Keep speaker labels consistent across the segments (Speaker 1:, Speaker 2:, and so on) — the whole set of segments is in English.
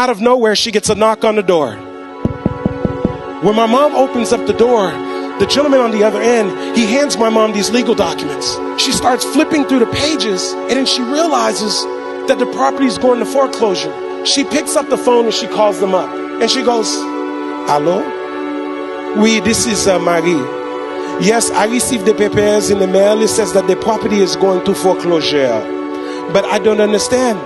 Speaker 1: out of nowhere, she gets a knock on the door. When my mom opens up the door, the gentleman on the other end, he hands my mom these legal documents. She starts flipping through the pages, and then she realizes that the property is going to foreclosure. She picks up the phone and she calls them up. And she goes, "Hello? Oui, this is Marie. Yes, I received the papers in the mail. It says that the property is going to foreclosure. But I don't understand.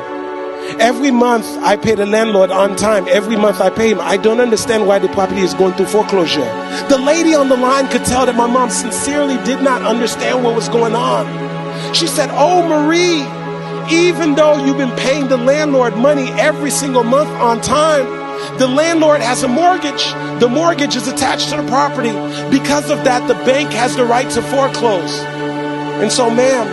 Speaker 1: Every month I pay the landlord on time. Every month I pay him. I don't understand why the property is going through foreclosure." The lady on the line could tell that my mom sincerely did not understand what was going on. She said, "Oh, Marie, even though you've been paying the landlord money every single month on time, the landlord has a mortgage. The mortgage is attached to the property. Because of that, the bank has the right to foreclose. And so, ma'am,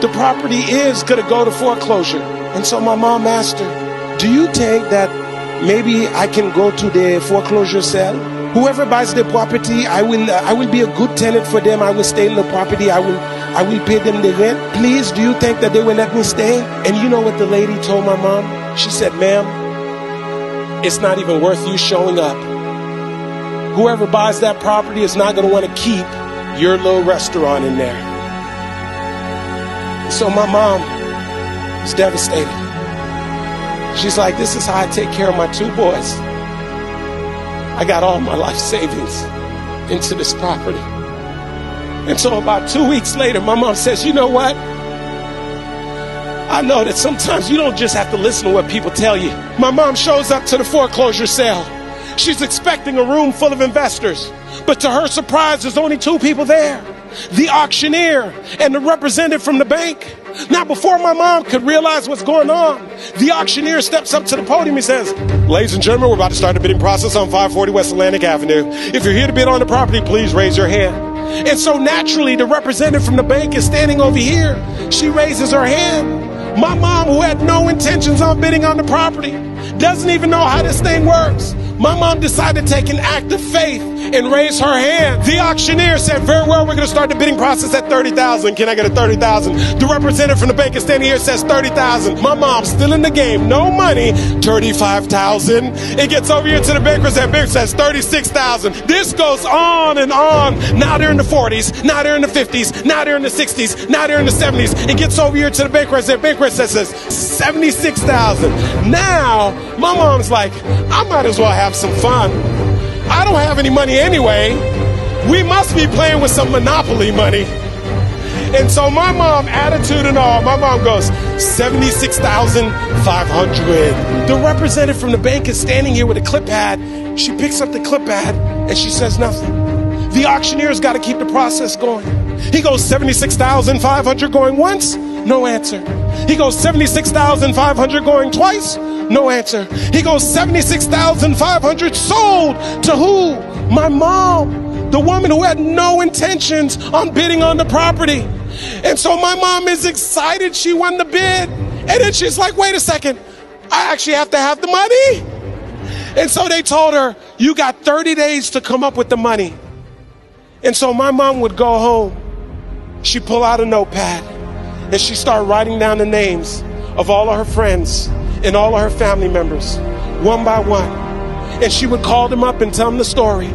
Speaker 1: the property is going to go to foreclosure." And so my mom asked her, "Do you think that maybe I can go to the foreclosure sale? Whoever buys the property, I will be a good tenant for them. I will stay in the property. I will pay them the rent. Please, do you think that they will let me stay?" And you know what the lady told my mom? She said, "Ma'am, it's not even worth you showing up. Whoever buys that property is not going to want to keep your little restaurant in there." So my mom was devastated. She's like, "This is how I take care of my two boys. I got all my life savings into this property." And so about 2 weeks later, my mom says, "You know what? I know that sometimes you don't just have to listen to what people tell you." My mom shows up to the foreclosure sale. She's expecting a room full of investors, but to her surprise, there's only two people there: the auctioneer and the representative from the bank. Now, before my mom could realize what's going on, the auctioneer steps up to the podium and says, "Ladies and gentlemen, we're about to start the bidding process on 540 West Atlantic Avenue. If you're here to bid on the property, please raise your hand." And so naturally, the representative from the bank is standing over here. She raises her hand. My mom, who had no intentions on bidding on the property, doesn't even know how this thing works. My mom decided to take an act of faith and raise her hand. The auctioneer said, "Very well, we're going to start the bidding process at $30,000. Can I get a $30,000? The representative from the bank is standing here, says $30,000. My mom's still in the game. No money. $35,000. It gets over here to the bankers. That banker says $36,000. This goes on and on. Now they're in the 40s. Now they're in the 50s. Now they're in the 60s. Now they're in the 70s. It gets over here to the bankers. That banker says $76,000. Now my mom's like, "I might as well have some fun. I don't have any money anyway. We must be playing with some Monopoly money." And so my mom, attitude and all, my mom goes, $76,500. The representative from the bank is standing here with a clip pad. She picks up the clip pad and she says nothing. The auctioneer's got to keep the process going. He goes, $76,500 going once? No answer. He goes, $76,500 going twice? No answer. He goes, $76,500 sold to who? My mom, the woman who had no intentions on bidding on the property. And so my mom is excited she won the bid. And then she's like, "Wait a second, I actually have to have the money." And so they told her, "You got 30 days to come up with the money." And so my mom would go home. She'd pull out a notepad and she'd start writing down the names of all of her friends and all of her family members, one by one. And she would call them up and tell them the story.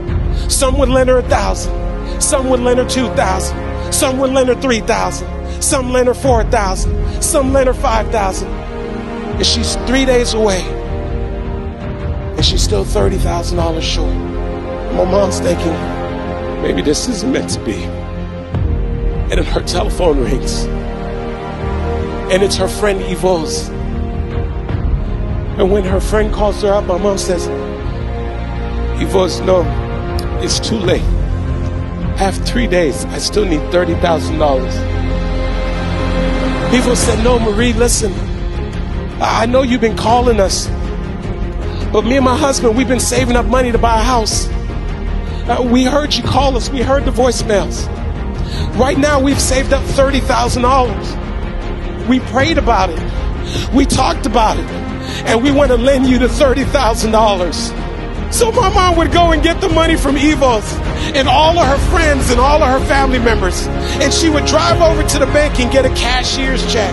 Speaker 1: Some would lend her $1,000. Some would lend her $2,000. Some would lend her $3,000. Some lend her $4,000. Some lend her $5,000. And she's 3 days away. And she's still $30,000 short. My mom's thinking, maybe this isn't meant to be. And then her telephone rings. And it's her friend Yvonne's. And when her friend calls her up, my mom says, "Yvonne, no, it's too late. I have 3 days. I still need $30,000. Yvonne said, "No, Marie, listen. I know you've been calling us. But me and my husband, we've been saving up money to buy a house. We heard you call us. We heard the voicemails. Right now, we've saved up $30,000. We prayed about it. We talked about it. And we want to lend you the $30,000. So my mom would go and get the money from Evo's and all of her friends and all of her family members. And she would drive over to the bank and get a cashier's check.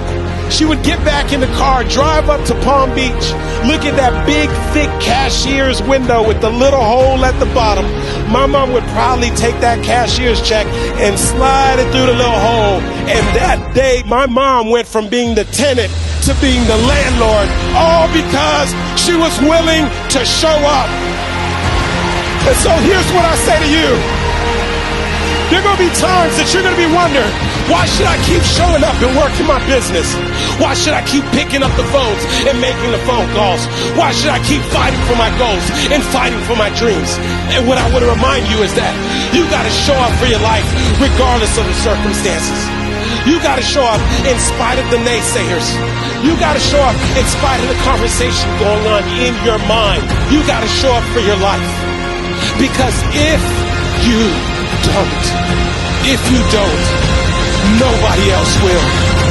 Speaker 1: She would get back in the car, drive up to Palm Beach, look at that big, thick cashier's window with the little hole at the bottom. My mom would proudly take that cashier's check and slide it through the little hole. And that day, my mom went from being the tenant to being the landlord, all because she was willing to show up. And so here's what I say to you. There are going to be times that you're going to be wondering, why should I keep showing up and working my business? Why should I keep picking up the phones and making the phone calls? Why should I keep fighting for my goals and fighting for my dreams? And what I want to remind you is that you got to show up for your life regardless of the circumstances. You got to show up in spite of the naysayers. You got to show up in spite of the conversation going on in your mind. You got to show up for your life. Because if you don't, nobody else will.